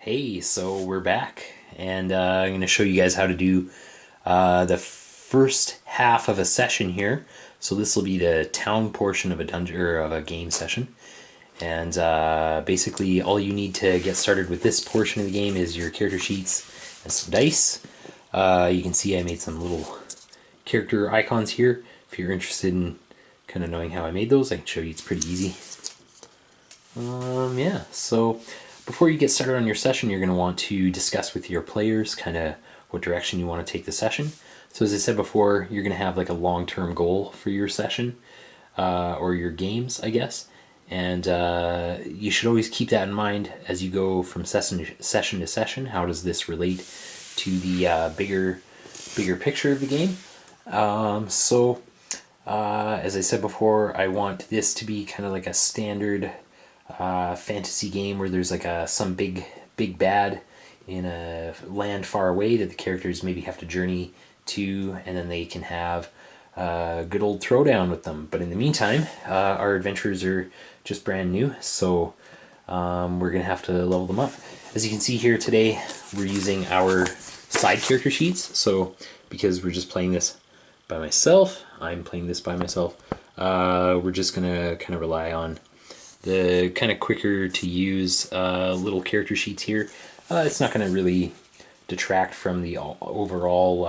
Hey, so we're back, and I'm going to show you guys how to do the first half of a session here. So this will be the town portion of a dungeon or of a game session, and basically all you need to get started with this portion of the game is your character sheets and some dice. You can see I made some little character icons here. If you're interested in kind of knowing how I made those, I can show you. It's pretty easy. Yeah, so before you get started on your session, you're going to want to discuss with your players kind of what direction you want to take the session. So as I said before, you're going to have like a long-term goal for your session, or your games, I guess. And you should always keep that in mind as you go from session to session. How does this relate to the bigger picture of the game? As I said before, I want this to be kind of like a standard fantasy game where there's like some big bad in a land far away that the characters maybe have to journey to, and then they can have a good old throwdown with them. But in the meantime, our adventurers are just brand new, so we're gonna have to level them up. As you can see here today, we're using our side character sheets. So because we're just playing this by myself, I'm playing this by myself, we're just gonna kind of rely on the kind of quicker to use little character sheets here. It's not going to really detract from the overall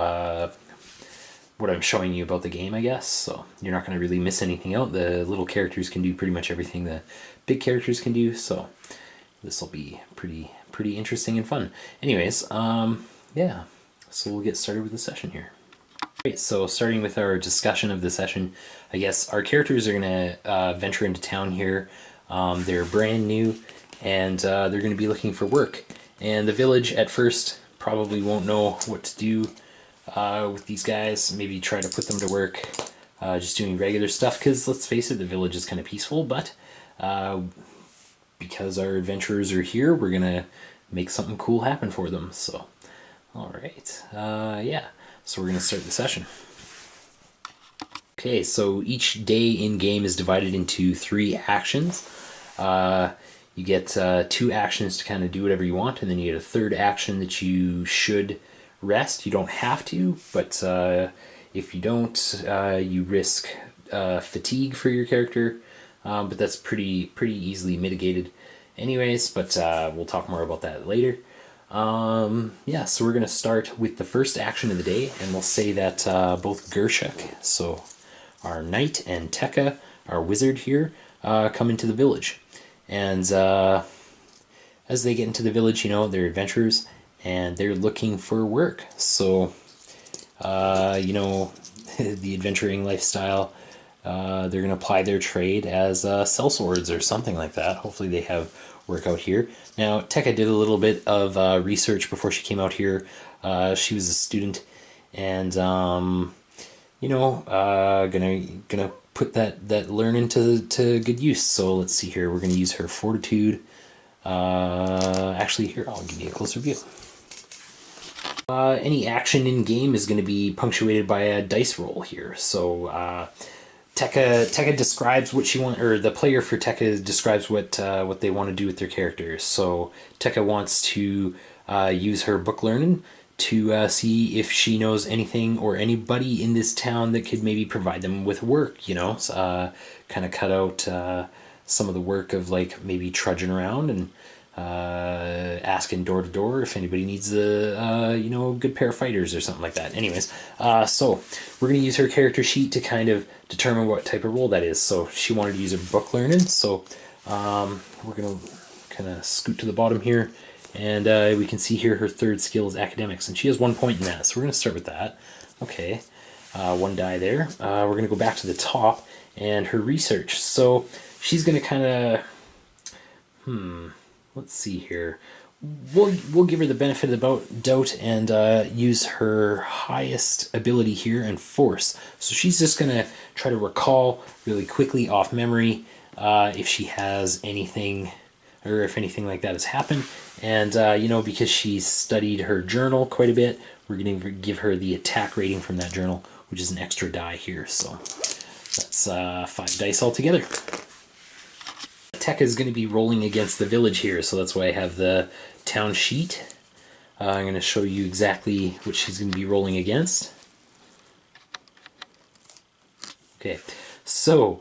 what I'm showing you about the game, I guess. So you're not going to really miss anything out. The little characters can do pretty much everything the big characters can do. So this will be pretty interesting and fun. Anyways, yeah. So we'll get started with the session here. Great, so starting with our discussion of the session, I guess our characters are going to venture into town here. They're brand new, and they're going to be looking for work. And the village at first probably won't know what to do with these guys. Maybe try to put them to work just doing regular stuff, because let's face it, the village is kind of peaceful, but because our adventurers are here, we're going to make something cool happen for them. So, alright, yeah, so we're going to start the session. Okay, so each day in game is divided into 3 actions. You get 2 actions to kind of do whatever you want, and then you get a third action that you should rest. You don't have to, but if you don't, you risk fatigue for your character, but that's pretty easily mitigated anyways, but we'll talk more about that later. Yeah, so we're going to start with the first action of the day, and we'll say that both Gershuk, so our knight, and Tekka, our wizard here, come into the village. And as they get into the village, you know, they're adventurers, and they're looking for work. So, you know, the adventuring lifestyle, they're going to apply their trade as sellswords or something like that. Hopefully they have work out here. Now, Tekka did a little bit of research before she came out here. She was a student, and you know, gonna put that learning to good use. So let's see here. We're gonna use her fortitude. Actually, here, I'll give you a closer view. Any action in game is going to be punctuated by a dice roll here. So Tekka describes what she wants, or the player for Tekka describes what they want to do with their characters. So Tekka wants to use her book learning to see if she knows anything or anybody in this town that could maybe provide them with work, you know, kind of cut out some of the work of like maybe trudging around and asking door to door if anybody needs a you know, good pair of fighters or something like that. Anyways, so we're going to use her character sheet to kind of determine what type of role that is. So she wanted to use her book learning, so we're going to kind of scoot to the bottom here. And we can see here her third skill is academics, and she has 1 point in that, so we're going to start with that. Okay, 1 die there. We're going to go back to the top, and her research. So she's going to kind of, let's see here. We'll give her the benefit of the doubt and use her highest ability here and force. So she's just going to try to recall really quickly off memory if she has anything, or if anything like that has happened. And, you know, because she's studied her journal quite a bit, we're going to give her the attack rating from that journal, which is an extra die here. So that's 5 dice altogether. Tekka is going to be rolling against the village here, so that's why I have the town sheet. I'm going to show you exactly what she's going to be rolling against. Okay, so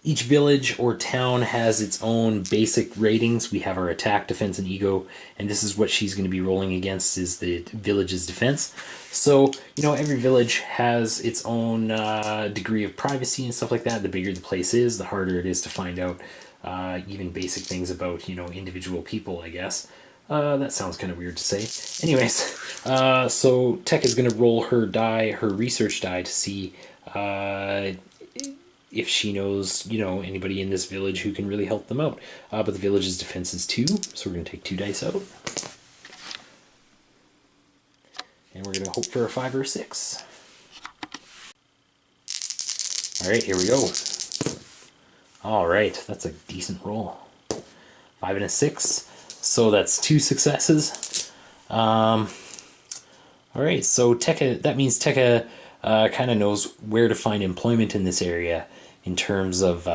each village or town has its own basic ratings. We have our attack, defense, and ego, and this is what she's going to be rolling against, is the village's defense. So, you know, every village has its own degree of privacy and stuff like that. The bigger the place is, the harder it is to find out even basic things about, you know, individual people, I guess. That sounds kind of weird to say. Anyways, so Tech is going to roll her die, her research die, to see if she knows, you know, anybody in this village who can really help them out. But the village's defense is 2, so we're going to take 2 dice out. And we're going to hope for a 5 or a 6. Alright, here we go. Alright, that's a decent roll. 5 and a 6. So that's 2 successes. Alright, so Tekka, that means Tekka kind of knows where to find employment in this area in terms of,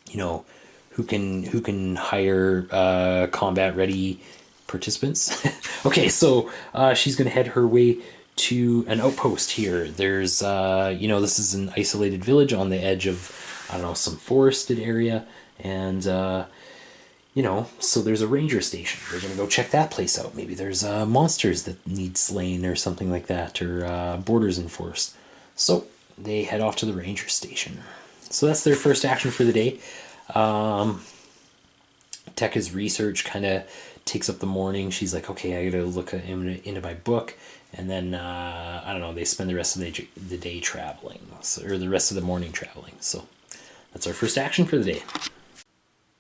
you know, who can hire combat-ready participants. Okay, so she's going to head her way to an outpost here. There's, you know, this is an isolated village on the edge of, I don't know, some forested area, and you know, so there's a ranger station. We're going to go check that place out. Maybe there's monsters that need slain or something like that, or borders enforced. So they head off to the ranger station. So that's their first action for the day. Tekka's research kind of takes up the morning. She's like, okay, I got to look into my book. And then, I don't know, they spend the rest of the day traveling, or the rest of the morning traveling. So that's our first action for the day.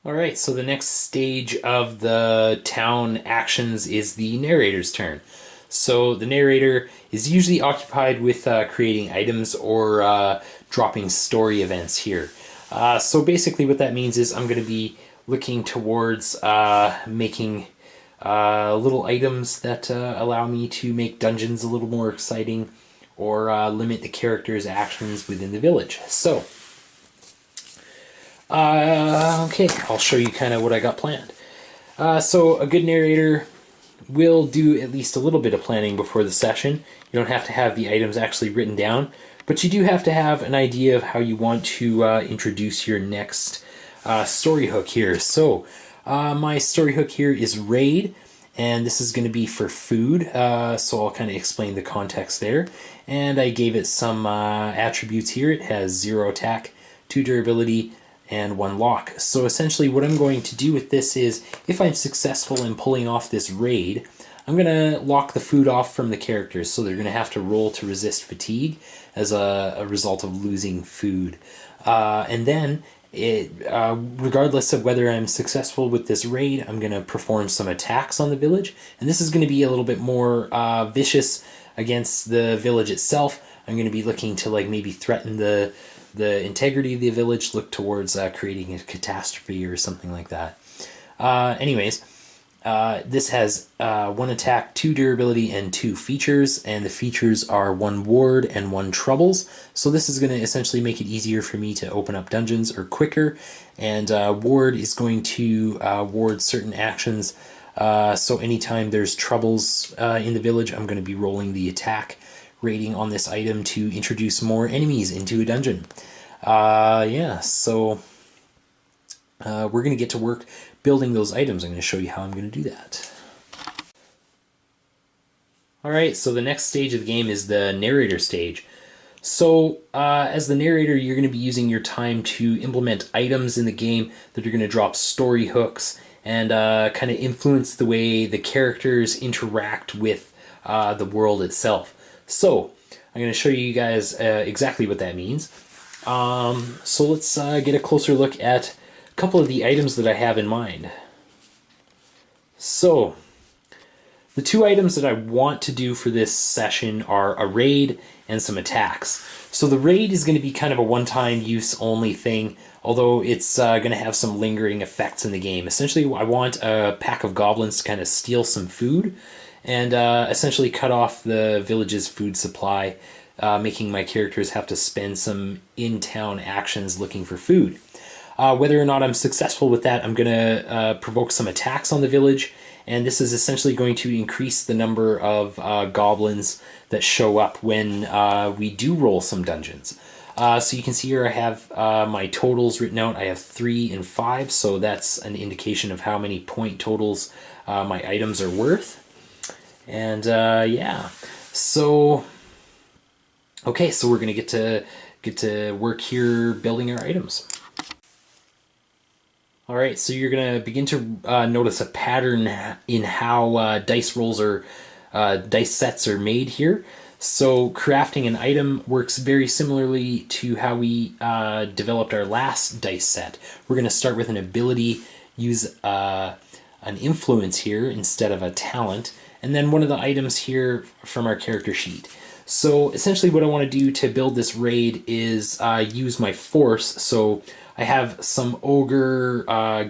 Alright, so the next stage of the town actions is the narrator's turn. So the narrator is usually occupied with creating items or dropping story events here. So basically what that means is I'm going to be looking towards making little items that allow me to make dungeons a little more exciting, or limit the character's actions within the village. So okay, I'll show you kind of what I got planned. So a good narrator will do at least a little bit of planning before the session. You don't have to have the items actually written down, but you do have to have an idea of how you want to introduce your next story hook here. So my story hook here is raid, and this is going to be for food, so I'll kind of explain the context there. And I gave it some attributes here. It has 0 attack, 2 durability, and 1 lock. So essentially what I'm going to do with this is, if I'm successful in pulling off this raid, I'm going to lock the food off from the characters, so they're going to have to roll to resist fatigue as a result of losing food. And then, regardless of whether I'm successful with this raid, I'm going to perform some attacks on the village, and this is going to be a little bit more vicious against the village itself. I'm going to be looking to like maybe threaten the integrity of the village, look towards creating a catastrophe or something like that. Anyways, this has 1 attack, 2 durability, and 2 features, and the features are 1 ward and 1 troubles. So this is going to essentially make it easier for me to open up dungeons or quicker, and ward is going to ward certain actions. So anytime there's troubles in the village, I'm going to be rolling the attack rating on this item to introduce more enemies into a dungeon. Yeah, so we're going to get to work building those items. I'm going to show you how I'm going to do that. Alright, so the next stage of the game is the narrator stage. So as the narrator, you're going to be using your time to implement items in the game that are going to drop story hooks and kind of influence the way the characters interact with the world itself. So I'm going to show you guys exactly what that means. So let's get a closer look at a couple of the items that I have in mind. So the 2 items that I want to do for this session are a raid and some attacks. So the raid is going to be kind of a one-time use only thing, although it's going to have some lingering effects in the game. Essentially, I want a pack of goblins to kind of steal some food and essentially cut off the village's food supply making my characters have to spend some in-town actions looking for food. Whether or not I'm successful with that, I'm going to provoke some attacks on the village, and this is essentially going to increase the number of goblins that show up when we do roll some dungeons. So you can see here I have my totals written out. I have 3 and 5, so that's an indication of how many point totals my items are worth. And yeah, so okay, so we're gonna get to work here building our items. All right, so you're gonna begin to notice a pattern in how dice rolls or dice sets are made here. So crafting an item works very similarly to how we developed our last dice set. We're going to start with an ability, use an influence here instead of a talent, and then one of the items here from our character sheet. So essentially what I want to do to build this raid is use my force. So I have some ogre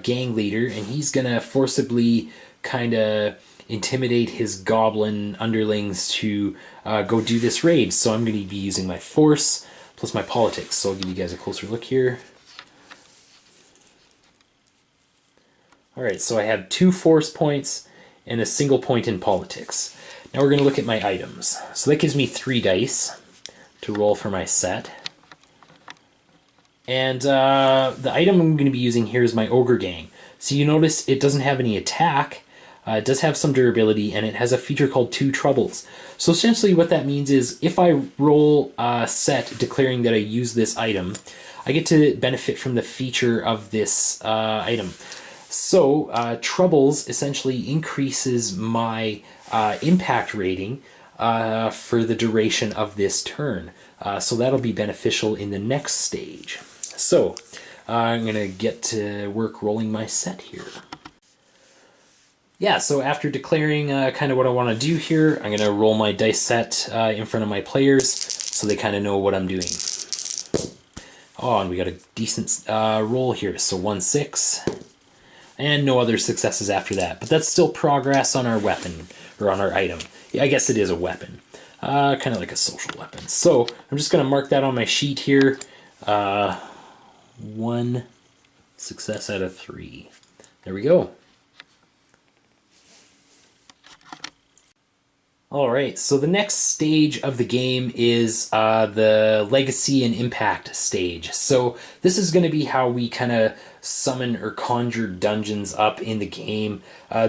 gang leader, and he's going to forcibly kind of intimidate his goblin underlings to go do this raid. So I'm going to be using my force plus my politics. So I'll give you guys a closer look here. Alright, so I have 2 force points and a single point in politics. Now we're going to look at my items. So that gives me 3 dice to roll for my set. And the item I'm going to be using here is my ogre gang. So you notice it doesn't have any attack. It does have some durability, and it has a feature called 2 troubles. So essentially what that means is if I roll a set declaring that I use this item, I get to benefit from the feature of this item. So troubles essentially increases my impact rating for the duration of this turn. So that'll be beneficial in the next stage. So I'm going to get to work rolling my set here. Yeah, so after declaring kind of what I want to do here, I'm going to roll my dice set in front of my players so they kind of know what I'm doing. Oh, and we got a decent roll here. So 1-6, and no other successes after that. But that's still progress on our weapon, or on our item. Yeah, I guess it is a weapon. Kind of like a social weapon. So I'm just going to mark that on my sheet here. 1 success out of 3. There we go. Alright, so the next stage of the game is the Legacy and Impact stage. So this is going to be how we kind of summon or conjure dungeons up in the game.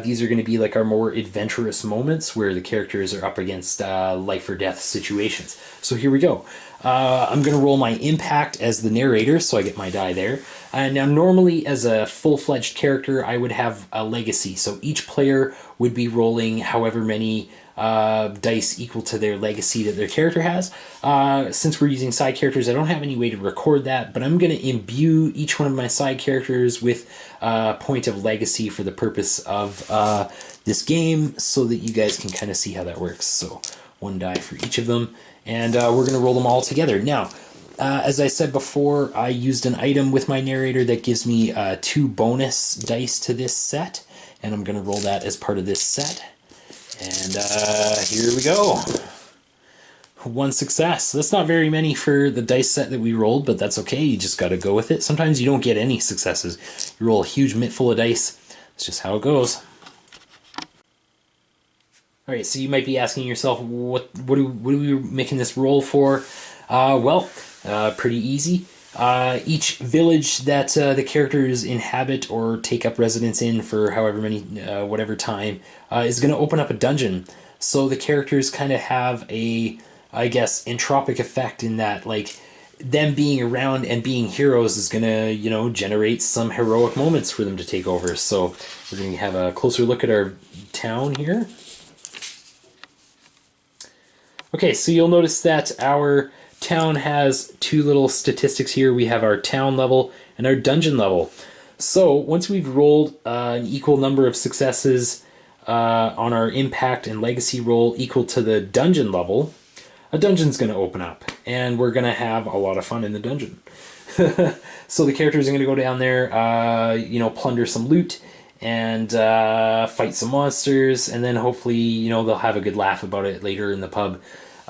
These are going to be like our more adventurous moments where the characters are up against life or death situations. So here we go. I'm going to roll my Impact as the narrator, so I get my die there. Now normally as a full-fledged character I would have a Legacy, so each player would be rolling however many dice equal to their legacy that their character has. Since we're using side characters, I don't have any way to record that, but I'm going to imbue each one of my side characters with a point of legacy for the purpose of this game so that you guys can kind of see how that works. So 1 die for each of them, and we're going to roll them all together. Now, as I said before, I used an item with my narrator that gives me 2 bonus dice to this set, and I'm going to roll that as part of this set. And here we go. 1 success. That's not very many for the dice set that we rolled, but that's okay. You just got to go with it. Sometimes you don't get any successes. You roll a huge mitt full of dice. That's just how it goes. All right, so you might be asking yourself, what are we making this roll for? Pretty easy. Each village that the characters inhabit or take up residence in for however many, whatever time, is going to open up a dungeon. So the characters kind of have a, I guess, entropic effect in that, like, them being around and being heroes is going to, you know, generate some heroic moments for them to take over. So we're going to have a closer look at our town here. Okay, so you'll notice that our town has 2 little statistics here. We have our town level and our dungeon level. So once we've rolled an equal number of successes on our impact and legacy roll equal to the dungeon level, a dungeon's going to open up, and we're going to have a lot of fun in the dungeon. So the characters are going to go down there, plunder some loot and fight some monsters, and then hopefully, they'll have a good laugh about it later in the pub.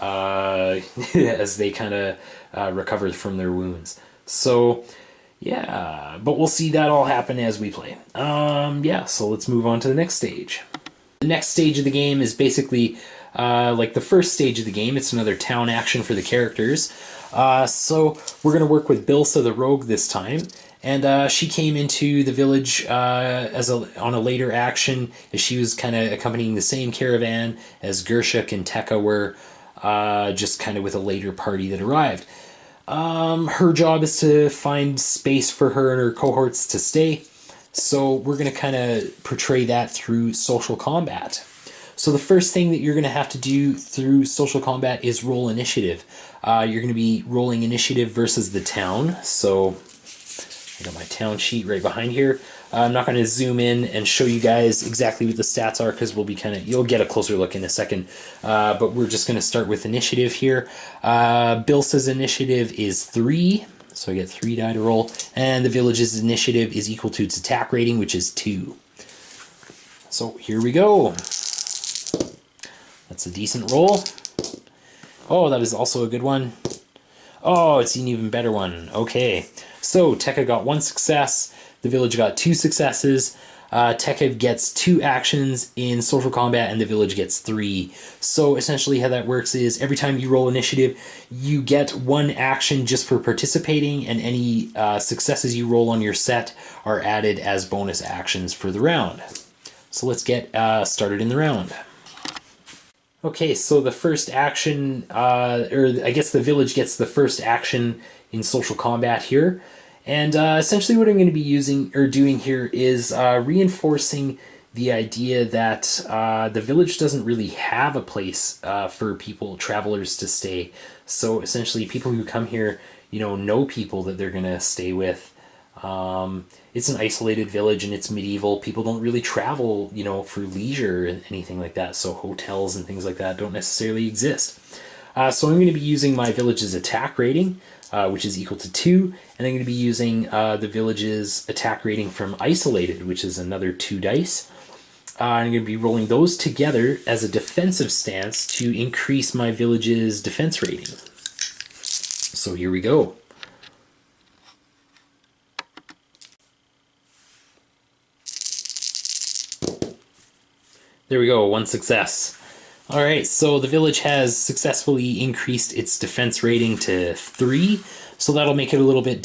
as they kind of recover from their wounds. So yeah, but we'll see that all happen as we play. Yeah, so let's move on to the next stage. The next stage of the game is basically like the first stage of the game. It's another town action for the characters. So we're going to work with Bilsa the Rogue this time. And she came into the village on a later action, as she was kind of accompanying the same caravan as Gershuk and Tekka were, just kind of with a later party that arrived. Her job is to find space for her and her cohorts to stay. So we're going to kind of portray that through social combat. So the first thing that you're going to have to do through social combat is roll initiative. You're going to be rolling initiative versus the town. So I got my town sheet right behind here. I'm not going to zoom in and show you guys exactly what the stats are, because we'll be you'll get a closer look in a second. But we're just going to start with initiative here. Bilsa's initiative is 3. So I get 3 die to roll, and the village's initiative is equal to its attack rating, which is 2. So here we go. That's a decent roll. Oh, that is also a good one. Oh, it's an even better one. Okay, so Tekka got 1 success, the village got 2 successes. Tekka gets 2 actions in social combat, and the village gets 3. So essentially how that works is every time you roll initiative, you get 1 action just for participating, and any successes you roll on your set are added as bonus actions for the round. So let's get started in the round. Okay, so the first action, or I guess the village gets the first action in social combat here. And essentially what I'm going to be doing here is reinforcing the idea that the village doesn't really have a place for travelers to stay. So essentially people who come here, know people that they're going to stay with. It's an isolated village and it's medieval. People don't really travel, for leisure and anything like that. So hotels and things like that don't necessarily exist. So I'm going to be using my village's attack rating, which is equal to 2, and I'm going to be using the village's attack rating from Isolated, which is another 2 dice. I'm going to be rolling those together as a defensive stance to increase my village's defense rating. So here we go. There we go, 1 success. Alright, so the village has successfully increased its defense rating to 3, so that'll make it a little bit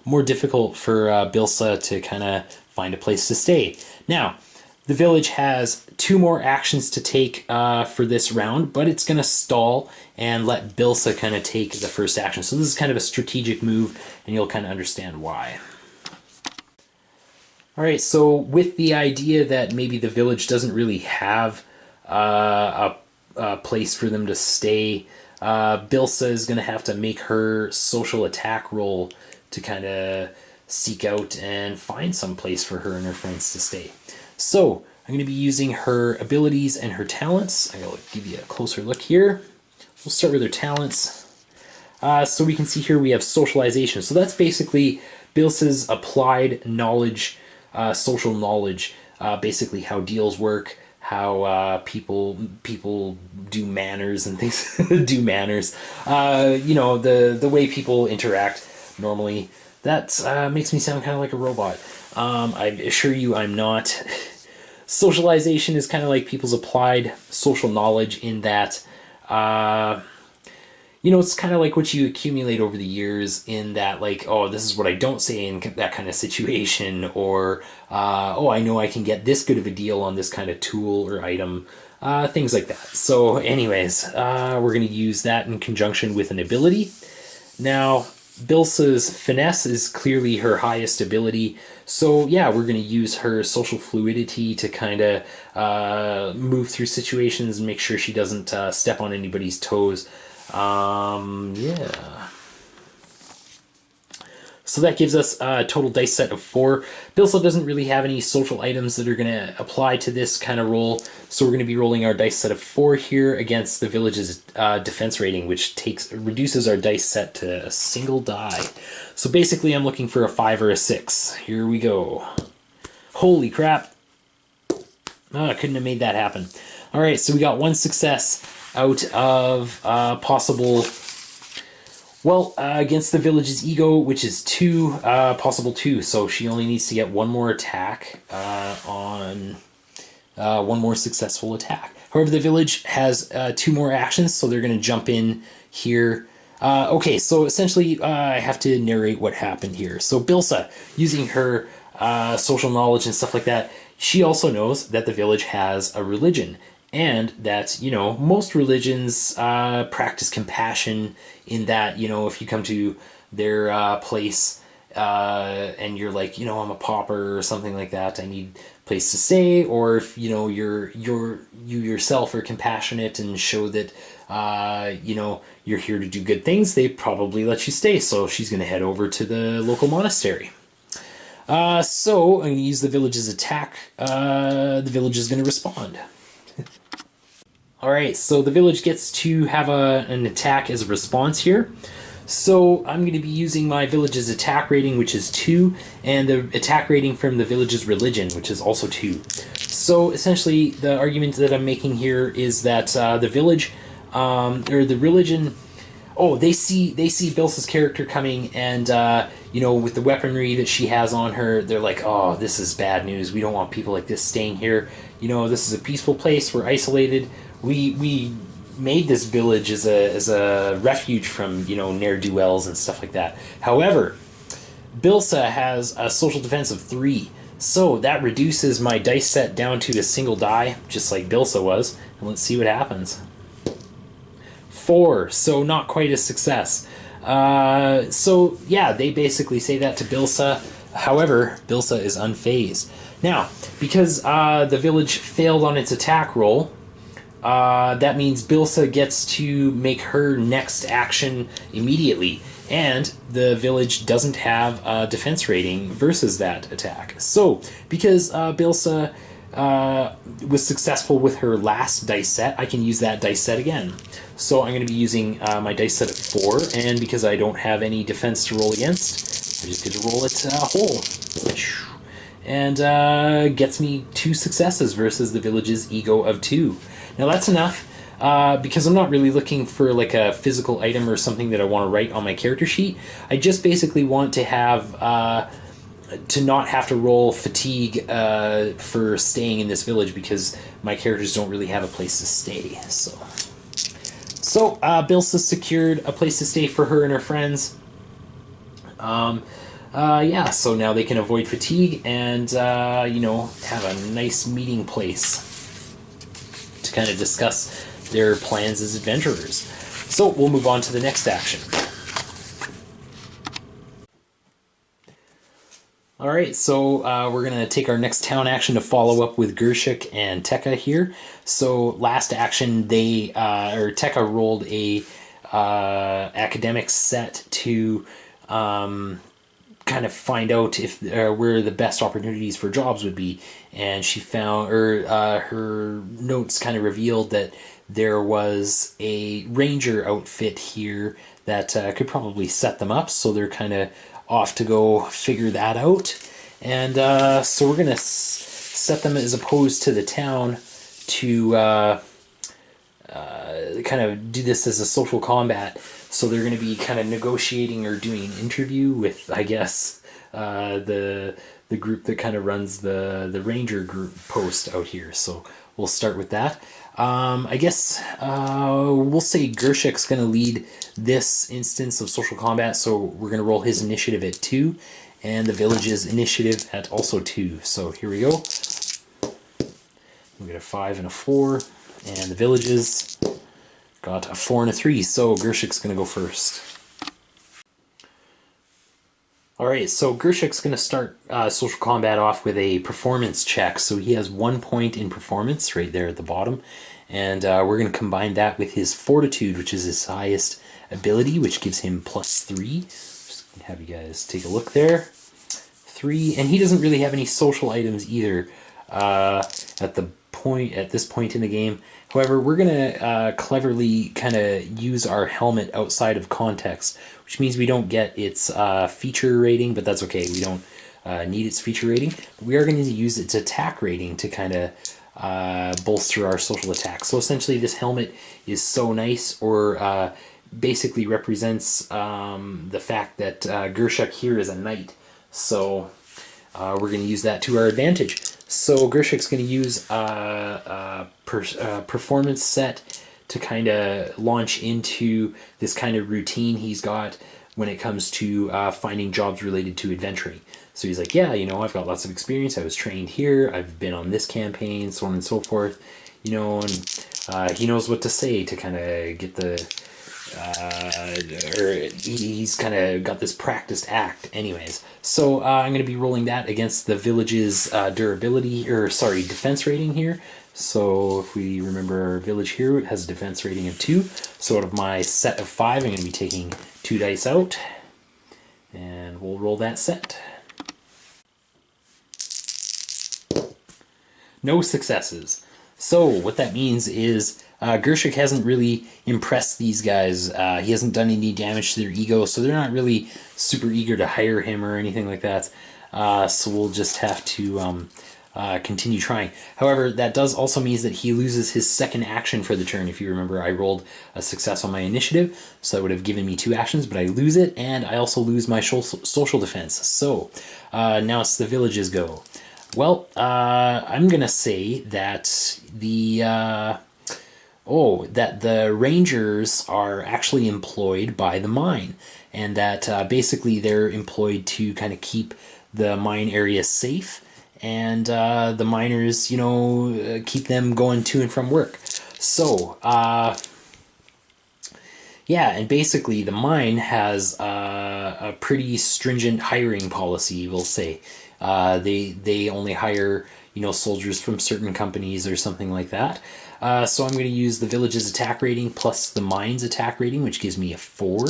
more difficult for Bilsa to kind of find a place to stay. Now, the village has 2 more actions to take for this round, but it's going to stall and let Bilsa kind of take the first action. So this is kind of a strategic move, and you'll kind of understand why. Alright, so with the idea that maybe the village doesn't really have a place for them to stay, Bilsa is going to have to make her social attack roll to kind of seek out and find some place for her and her friends to stay. So I'm going to be using her abilities and her talents. I'm going to give you a closer look here. We'll start with her talents. So we can see here we have socialization. So that's basically Bilsa's applied knowledge, social knowledge, basically how deals work, how people do manners and things. Do manners. The way people interact normally. That makes me sound kind of like a robot. I assure you I'm not. Socialization is kind of like people's applied social knowledge in that, it's kind of like what you accumulate over the years in that, like, oh, this is what I don't say in that kind of situation, or, oh, I know I can get this good of a deal on this kind of tool or item, things like that. So anyways, we're going to use that in conjunction with an ability. Now, Bilsa's finesse is clearly her highest ability, so yeah, we're going to use her social fluidity to kind of move through situations and make sure she doesn't step on anybody's toes. Yeah. So that gives us a total dice set of 4. Bilsa doesn't really have any social items that are going to apply to this kind of roll, so we're going to be rolling our dice set of 4 here against the village's defense rating, which reduces our dice set to a single die. So basically I'm looking for a 5 or a 6. Here we go. Holy crap. Oh, I couldn't have made that happen. Alright, so we got 1 success. out of possible. Well, against the village's ego, which is 2, possible 2. So she only needs to get one more attack on one more successful attack. However, the village has 2 more actions, so they're going to jump in here. Okay, so essentially, I have to narrate what happened here. So Bilsa, using her social knowledge and stuff like that, she also knows that the village has a religion, and that, you know, most religions practice compassion in that, you know, if you come to their place and you're like, you know, I'm a pauper or something like that, I need a place to stay, or if, you know, you yourself are compassionate and show that you know, you're here to do good things, they probably let you stay. So she's going to head over to the local monastery. So I'm going to use the village's attack. The village is going to respond. Alright, so the village gets to have an attack as a response here. So I'm going to be using my village's attack rating, which is 2, and the attack rating from the village's religion, which is also 2. So essentially, the argument that I'm making here is that the village, or the religion, oh, they see Bilsa's character coming, and you know, with the weaponry that she has on her, they're like, oh, this is bad news. We don't want people like this staying here. You know, this is a peaceful place. We're isolated. We made this village as a refuge from, you know, ne'er-do-wells and stuff like that. However, Bilsa has a social defense of 3, so that reduces my dice set down to a single die, just like Bilsa was. And let's see what happens. 4, so not quite a success. So yeah, they basically say that to Bilsa. However, Bilsa is unfazed. Now, because the village failed on its attack roll, that means Bilsa gets to make her next action immediately, and the village doesn't have a defense rating versus that attack. So, because Bilsa was successful with her last dice set, I can use that dice set again. So I'm going to be using my dice set at 4, and because I don't have any defense to roll against, I just get to roll it whole. And gets me 2 successes versus the village's ego of 2. Now that's enough, because I'm not really looking for like a physical item or something that I want to write on my character sheet. I just basically want to have, to not have to roll fatigue for staying in this village, because my characters don't really have a place to stay. So Bilsa secured a place to stay for her and her friends. Yeah, so now they can avoid fatigue and, you know, have a nice meeting place to kind of discuss their plans as adventurers. So we'll move on to the next action. Alright, so we're going to take our next town action to follow up with Gershik and Tekka here. So last action, they, or Tekka rolled a academic set to kind of find out if where the best opportunities for jobs would be, and she found, or her notes kind of revealed that there was a ranger outfit here that could probably set them up, so they're kind of off to go figure that out. And so we're gonna set them as opposed to the town to kind of do this as a social combat. So they're going to be kind of negotiating or doing an interview with, I guess, the group that kind of runs the ranger group post out here. So we'll start with that. I guess we'll say Gershik's going to lead this instance of social combat. So we're going to roll his initiative at 2, and the village's initiative at also 2. So here we go. We get a 5 and a 4, and the village's got a 4 and a 3, so Gershik's going to go first. Alright, so Gershik's going to start social combat off with a performance check. So he has 1 point in performance right there at the bottom. And we're going to combine that with his fortitude, which is his highest ability, which gives him +3. Just gonna have you guys take a look there. 3, and he doesn't really have any social items either at this point in the game. However, we're going to cleverly kind of use our helmet outside of context, which means we don't get its feature rating, but that's okay. We don't need its feature rating. We are going to use its attack rating to kind of bolster our social attack. So essentially this helmet is so nice, or basically represents the fact that Gershuk here is a knight. So we're going to use that to our advantage. So Gershuk's going to use a performance set to kind of launch into this kind of routine he's got when it comes to finding jobs related to adventuring. So he's like, yeah, I've got lots of experience. I was trained here. I've been on this campaign, so on and so forth. And he knows what to say to kind of get the... or he's kind of got this practiced act anyways. So I'm going to be rolling that against the village's defense rating here. So if we remember, our village here has a defense rating of 2. So out of my set of 5, I'm going to be taking 2 dice out. And we'll roll that set. No successes. So what that means is Gershuk hasn't really impressed these guys. He hasn't done any damage to their ego, so they're not really super eager to hire him or anything like that. So we'll just have to continue trying. However, that does also mean that he loses his second action for the turn. If you remember, I rolled a success on my initiative, so that would have given me 2 actions, but I lose it, and I also lose my social defense. So now it's the village's go. Well, I'm going to say that the rangers are actually employed by the mine, and that basically they're employed to kind of keep the mine area safe, and the miners, keep them going to and from work. So, yeah, and basically the mine has a pretty stringent hiring policy, we'll say. They only hire, soldiers from certain companies or something like that. So I'm going to use the village's attack rating plus the mine's attack rating, which gives me a 4.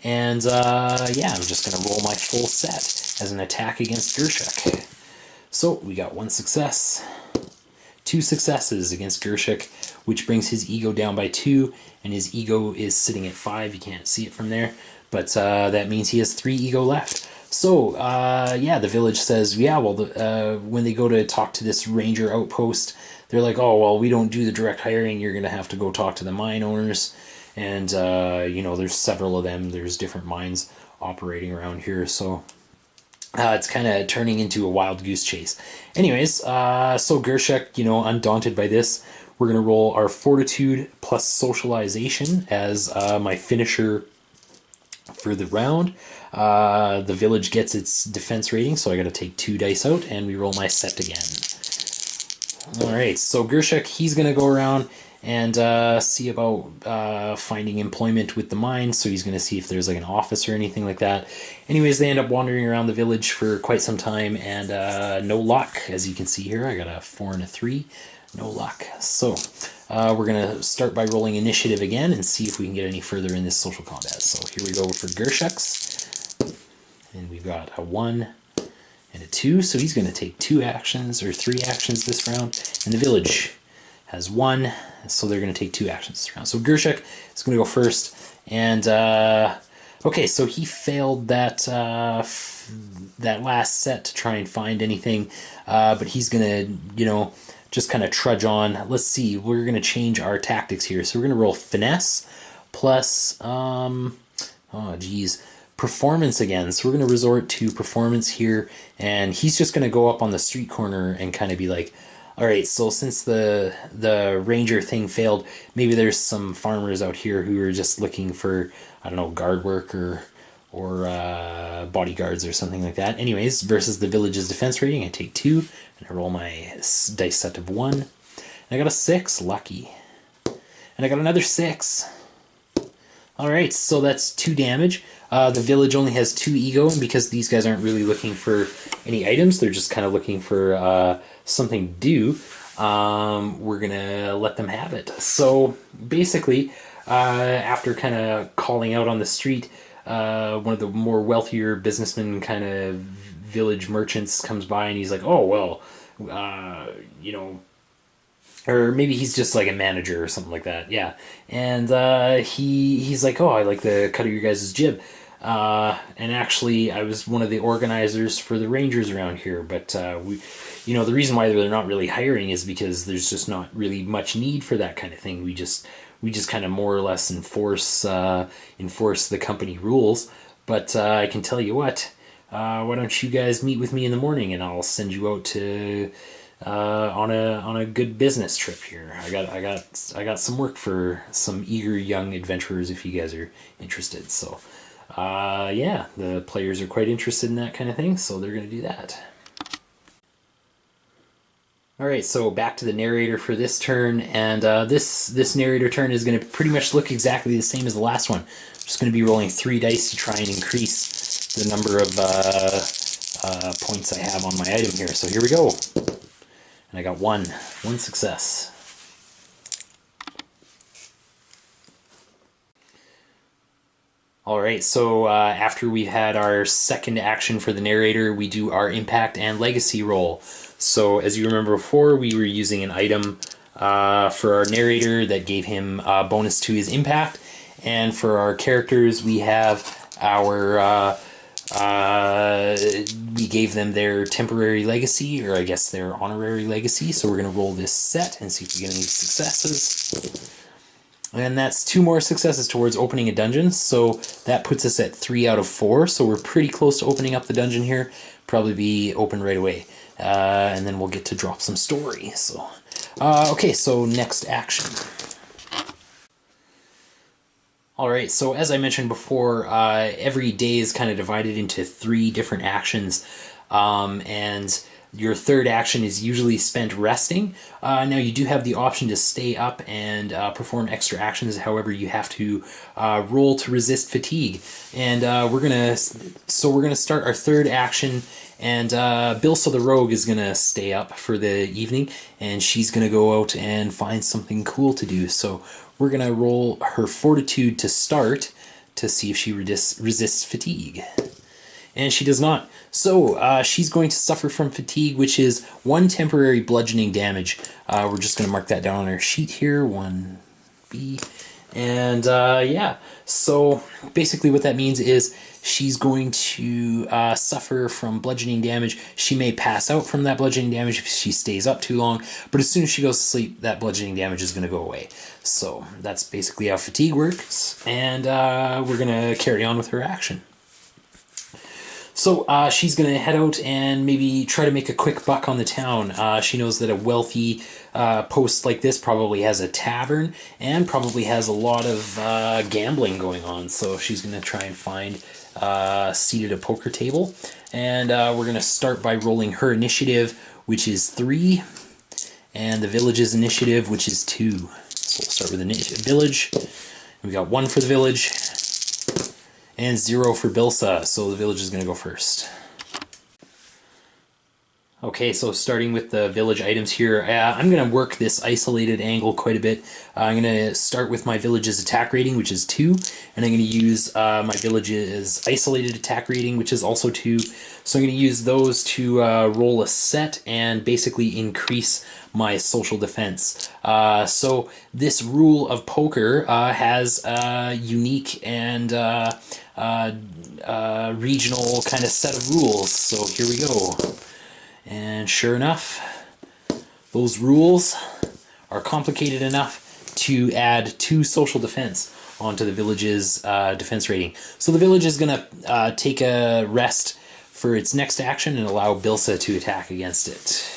And yeah, I'm just going to roll my full set as an attack against Gershuk. So we got 1 success, 2 successes against Gershuk, which brings his ego down by 2, and his ego is sitting at 5. You can't see it from there, but that means he has 3 ego left. So, yeah, the village says, yeah, well, when they go to talk to this ranger outpost, they're like, oh, well, we don't do the direct hiring. You're going to have to go talk to the mine owners. And, there's several of them. There's different mines operating around here. So it's kind of turning into a wild goose chase. Anyways, so Gershuk, undaunted by this, we're going to roll our fortitude plus socialization as my finisher for the round. The village gets its defense rating, so I got to take 2 dice out, and we roll my set again. Alright, so Gershuk, he's going to go around and see about finding employment with the mine, so he's going to see if there's like an office or anything like that. Anyways, they end up wandering around the village for quite some time, and no luck. As you can see here, I got a 4 and a 3. No luck. So we're going to start by rolling initiative again and see if we can get any further in this social combat. So here we go for Gershuk's. And we've got a 1 and a 2, so he's going to take 2 actions, or 3 actions this round. And the village has 1, so they're going to take 2 actions this round. So Gershuk is going to go first. And, okay, so he failed that that last set to try and find anything. But he's going to, just kind of trudge on. Let's see, we're going to change our tactics here. So we're going to roll finesse plus, performance again. So we're going to resort to performance here, and he's just going to go up on the street corner and kind of be like, all right, so since the ranger thing failed, maybe there's some farmers out here who are just looking for, I don't know, guard work or bodyguards or something like that. Anyways, versus the village's defense rating, I take 2, and I roll my dice set of 1. And I got a 6, lucky. And I got another 6. Alright, so that's 2 damage. The village only has 2 ego, and because these guys aren't really looking for any items, they're just kind of looking for something to do, we're going to let them have it. So basically, after kind of calling out on the street, one of the more wealthier businessmen, kind of village merchants, comes by and he's like, oh, well, or maybe he's just like a manager or something like that, yeah. And he's like, oh, I like the cut of your guys' jib. And actually, I was one of the organizers for the Rangers around here. But the reason why they're not really hiring is because there's just not really much need for that kind of thing. We just kind of more or less enforce the company rules. But I can tell you what. Why don't you guys meet with me in the morning, and I'll send you out to on a good business trip here. I got some work for some eager young adventurers if you guys are interested. So yeah, the players are quite interested in that kind of thing, so they're going to do that. All right, so back to the narrator for this turn, and this narrator turn is going to pretty much look exactly the same as the last one. I'm just going to be rolling 3 dice to try and increase the number of points I have on my item here. So here we go, and I got one success. All right, so after we had our second action for the narrator, we do our impact and legacy roll. So as you remember before, we were using an item for our narrator that gave him a bonus to his impact, and for our characters, we have our we gave them their temporary legacy, or I guess their honorary legacy. So we're going to roll this set and see if we get any successes. And that's 2 more successes towards opening a dungeon, so that puts us at 3 out of 4, so we're pretty close to opening up the dungeon here. Probably be open right away. And then we'll get to drop some story. So, okay, so next action. Alright, so as I mentioned before, every day is kind of divided into 3 different actions, and your third action is usually spent resting. Now you do have the option to stay up and perform extra actions. However, you have to roll to resist fatigue. And we're gonna start our third action. And Bilsa the Rogue is gonna stay up for the evening, and she's gonna go out and find something cool to do. So we're gonna roll her Fortitude to start to see if she resists fatigue. And she does not. So she's going to suffer from fatigue, which is 1 temporary bludgeoning damage. We're just going to mark that down on our sheet here, 1B. And yeah, so basically what that means is she's going to suffer from bludgeoning damage. She may pass out from that bludgeoning damage if she stays up too long, but as soon as she goes to sleep, that bludgeoning damage is going to go away. So that's basically how fatigue works, and we're going to carry on with her action. So she's going to head out and maybe try to make a quick buck on the town. She knows that a wealthy post like this probably has a tavern and probably has a lot of gambling going on. So she's going to try and find a seat at a poker table. And we're going to start by rolling her initiative, which is 3, and the village's initiative, which is 2. So we'll start with the village. We got 1 for the village. And 0 for Bilsa, so the village is going to go first. Okay, so starting with the village items here, I'm going to work this isolated angle quite a bit. I'm going to start with my village's attack rating, which is 2, and I'm going to use my village's isolated attack rating, which is also 2. So I'm going to use those to roll a set and basically increase my social defense. So this rule of poker has a unique and regional kind of set of rules. So here we go. And sure enough, those rules are complicated enough to add 2 social defense onto the village's defense rating. So the village is going to take a rest for its next action and allow Bilsa to attack against it.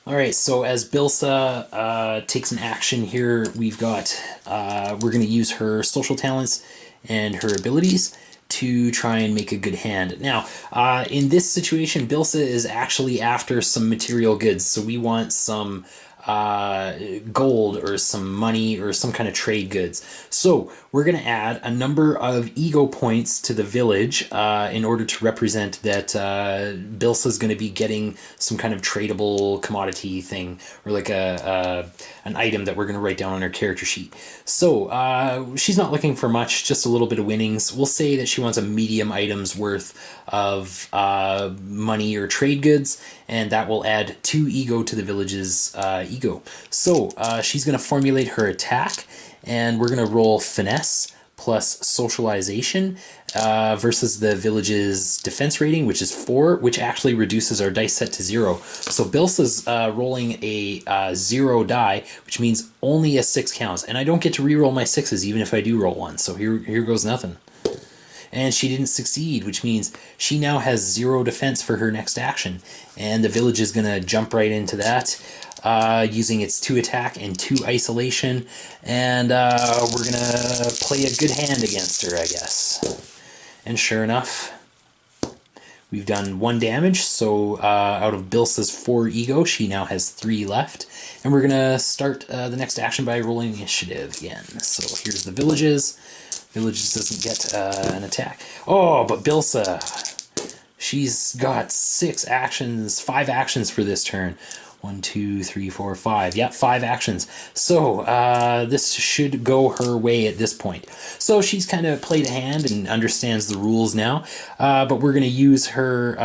Alright, so as Bilsa takes an action here, we've got, we're going to use her social talents and her abilities to try and make a good hand. Now, in this situation, Bilsa is actually after some material goods, so we want some gold or some money or some kind of trade goods. So we're going to add a number of ego points to the village in order to represent that Bilsa is going to be getting some kind of tradable commodity thing, or like an item that we're going to write down on her character sheet. So she's not looking for much, just a little bit of winnings. We'll say that she wants a medium item's worth of money or trade goods, and that will add 2 ego to the village's ego. So she's going to formulate her attack, and we're going to roll finesse plus socialization versus the village's defense rating, which is 4, which actually reduces our dice set to 0. So Bilsa's rolling a 0 die, which means only a 6 counts. And I don't get to re-roll my 6s even if I do roll 1. So here goes nothing. And she didn't succeed, which means she now has 0 defense for her next action. And the village is going to jump right into that, using its 2 attack and 2 isolation. And we're going to play a good hand against her, I guess. And sure enough, we've done 1 damage. So out of Bilsa's 4 ego, she now has 3 left. And we're going to start the next action by rolling initiative again. So here's the villages. Villages doesn't get an attack. Oh, but Bilsa, she's got 5 actions for this turn. 1, 2, 3, 4, 5. Yeah, 5 actions. So this should go her way at this point. So she's kind of played a hand and understands the rules now. But we're going to use her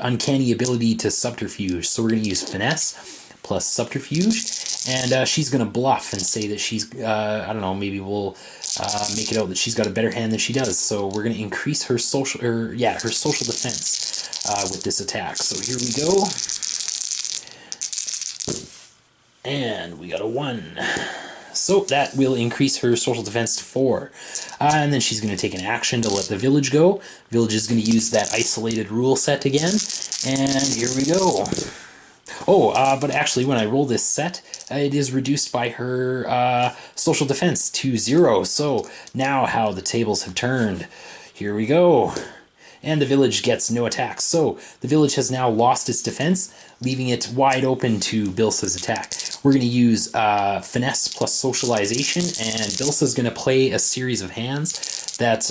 uncanny ability to subterfuge. So we're going to use finesse plus subterfuge. And she's going to bluff and say that she's, I don't know, maybe we'll make it out that she's got a better hand than she does. So we're going to increase her social, her social defense with this attack. So here we go. And we got a 1. So that will increase her social defense to 4. And then she's going to take an action to let the village go. Village is going to use that isolated rule set again. And here we go. Oh, but actually when I roll this set, it is reduced by her social defense to 0. So now how the tables have turned. Here we go. And the village gets no attacks. So the village has now lost its defense, leaving it wide open to Bilsa's attack. We're going to use finesse plus socialization, and Bilsa's going to play a series of hands that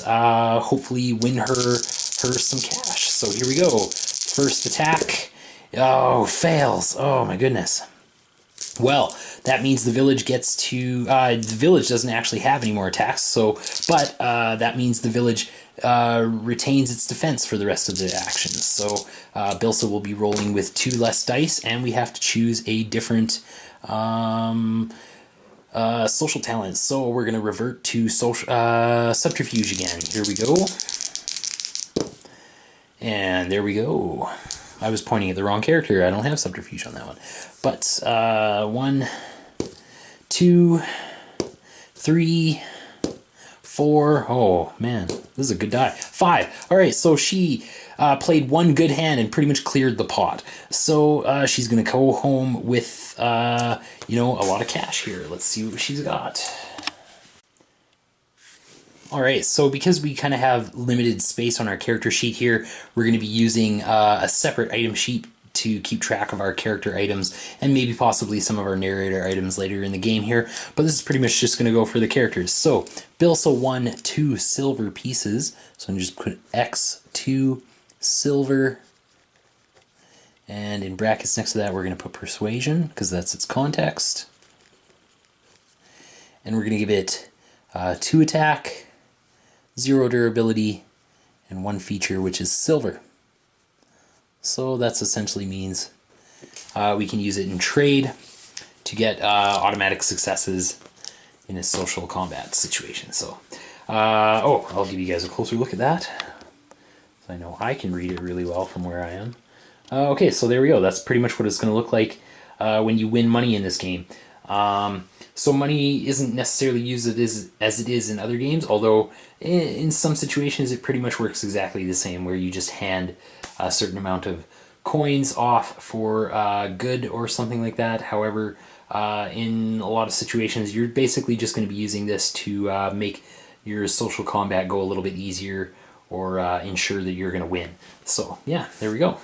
hopefully win her some cash. So here we go. First attack. Oh, fails. Oh my goodness. Well, that means the village gets to... the village doesn't actually have any more attacks, but that means the village retains its defense for the rest of the actions. So Bilsa will be rolling with 2 less dice, and we have to choose a different social talent. So we're going to revert to subterfuge again. Here we go. And there we go. I was pointing at the wrong character. I don't have subterfuge on that one. But 1, 2, 3, 4. Oh man, this is a good die. 5. All right, so she played 1 good hand and pretty much cleared the pot. So she's gonna go home with a lot of cash here. Let's see what she's got. Alright, so because we kind of have limited space on our character sheet here, we're going to be using a separate item sheet to keep track of our character items and maybe possibly some of our narrator items later in the game here. But this is pretty much just going to go for the characters. So, Bilsa won 2 silver pieces. So I'm just put X2 silver. And in brackets next to that, we're going to put persuasion because that's its context. And we're going to give it 2 attack, 0 durability, and 1 feature, which is silver. So that essentially means we can use it in trade to get automatic successes in a social combat situation. So, I'll give you guys a closer look at that. So I know I can read it really well from where I am. Okay, so there we go. That's pretty much what it's going to look like when you win money in this game. So money isn't necessarily used as it is in other games, although in some situations it pretty much works exactly the same, where you just hand a certain amount of coins off for good or something like that. However, in a lot of situations you're basically just going to be using this to make your social combat go a little bit easier or ensure that you're going to win. So yeah, there we go.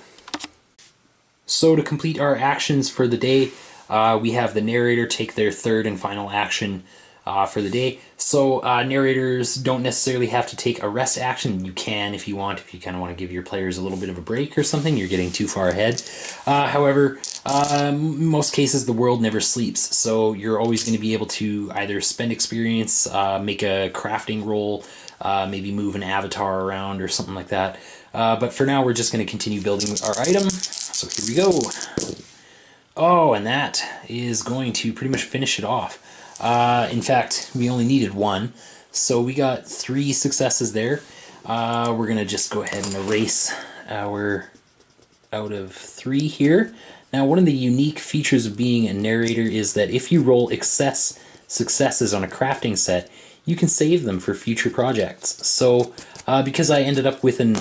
So to complete our actions for the day, we have the narrator take their 3rd and final action for the day. So narrators don't necessarily have to take a rest action. You can if you want, if you kind of want to give your players a little bit of a break or something. You're getting too far ahead. However, in most cases the world never sleeps, so you're always going to be able to either spend experience, make a crafting roll, maybe move an avatar around or something like that. But for now we're just going to continue building our item. So here we go. Oh, and that is going to pretty much finish it off. In fact, we only needed 1. So we got 3 successes there. We're gonna just go ahead and erase our out of 3 here. Now, one of the unique features of being a narrator is that if you roll excess successes on a crafting set, you can save them for future projects. So, because I ended up with an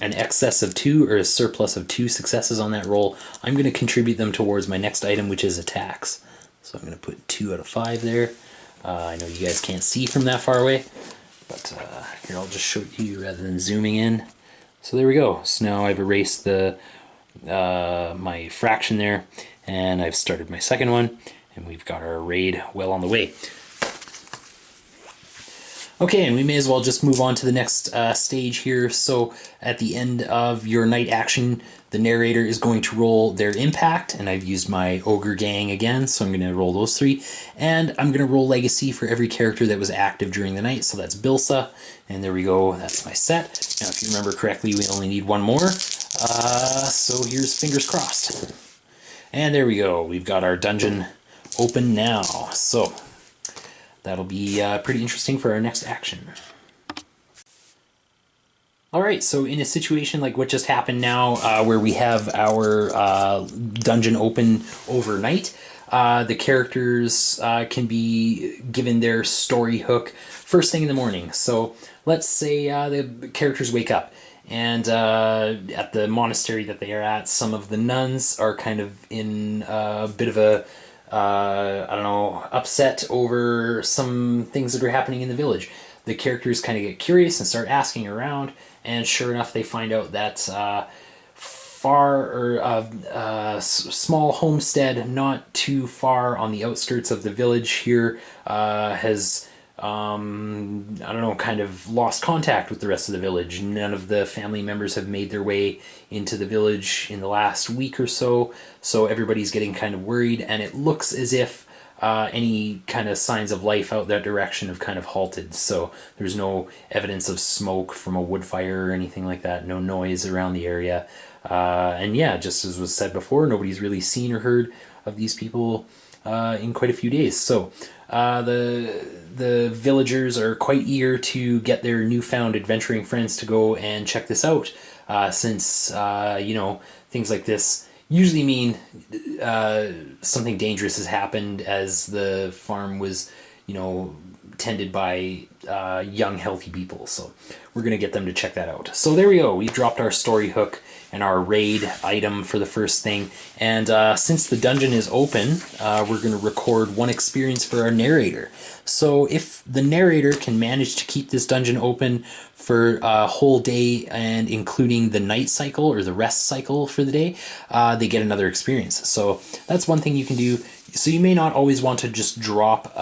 excess of 2 or a surplus of 2 successes on that roll, I'm going to contribute them towards my next item, which is attacks. So I'm going to put 2 out of 5 there. I know you guys can't see from that far away, but here I'll just show you rather than zooming in. So there we go. So now I've erased the my fraction there, and I've started my second one, and we've got our raid well on the way. Okay, and we may as well just move on to the next stage here. So at the end of your night action, the narrator is going to roll their impact, and I've used my ogre gang again, so I'm going to roll those 3. And I'm going to roll legacy for every character that was active during the night, so that's Bilsa, and there we go, that's my set. Now if you remember correctly, we only need 1 more, so here's fingers crossed. And there we go, we've got our dungeon open now. So that'll be pretty interesting for our next action. Alright, so in a situation like what just happened now, where we have our dungeon open overnight, the characters can be given their story hook first thing in the morning. So let's say the characters wake up, and at the monastery that they are at, some of the nuns are kind of in a bit of a I don't know, upset over some things that are happening in the village. The characters kind of get curious and start asking around, and sure enough, they find out that small homestead not too far on the outskirts of the village here has I don't know, kind of lost contact with the rest of the village. None of the family members have made their way into the village in the last week or so, so everybody's getting kind of worried, and it looks as if any kind of signs of life out that direction have kind of halted. So there's no evidence of smoke from a wood fire or anything like that, no noise around the area. And yeah, just as was said before, nobody's really seen or heard of these people in quite a few days. So the villagers are quite eager to get their newfound adventuring friends to go and check this out, since you know, things like this usually mean something dangerous has happened, as the farm was, you know, tended by young, healthy people. So we're going to get them to check that out. So there we go. We dropped our story hook and our raid item for the first thing. And since the dungeon is open, we're going to record 1 experience for our narrator. So if the narrator can manage to keep this dungeon open for a whole day, and including the night cycle or the rest cycle for the day, they get another experience. So that's one thing you can do. So you may not always want to just drop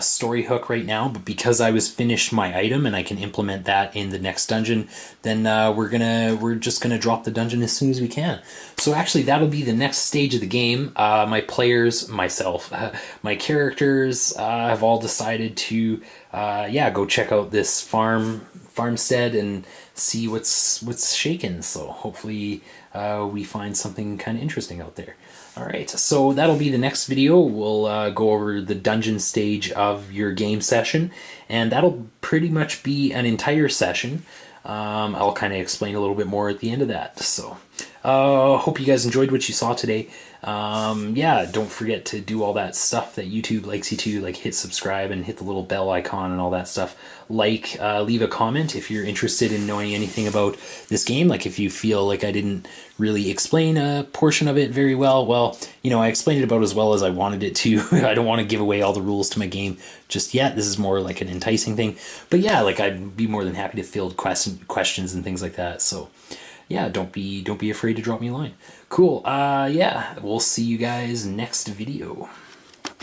story hook right now, but because I was finished my item and I can implement that in the next dungeon, then we're just gonna drop the dungeon as soon as we can. So actually that'll be the next stage of the game. My players, myself, my characters have all decided to yeah, go check out this farmstead and see what's shaking. So hopefully we find something kind of interesting out there. Alright, so that'll be the next video. We'll go over the dungeon stage of your game session, and that'll pretty much be an entire session. I'll kind of explain a little bit more at the end of that. So hope you guys enjoyed what you saw today. Yeah, don't forget to do all that stuff that YouTube likes you to, like hit subscribe and hit the little bell icon and all that stuff. Like, leave a comment if you're interested in knowing anything about this game. Like if you feel like I didn't really explain a portion of it very well, well, you know, I explained it about as well as I wanted it to. I don't want to give away all the rules to my game just yet. This is more like an enticing thing. But yeah, like I'd be more than happy to field questions and things like that. So yeah, don't be afraid to drop me a line. Cool. Yeah, we'll see you guys next video.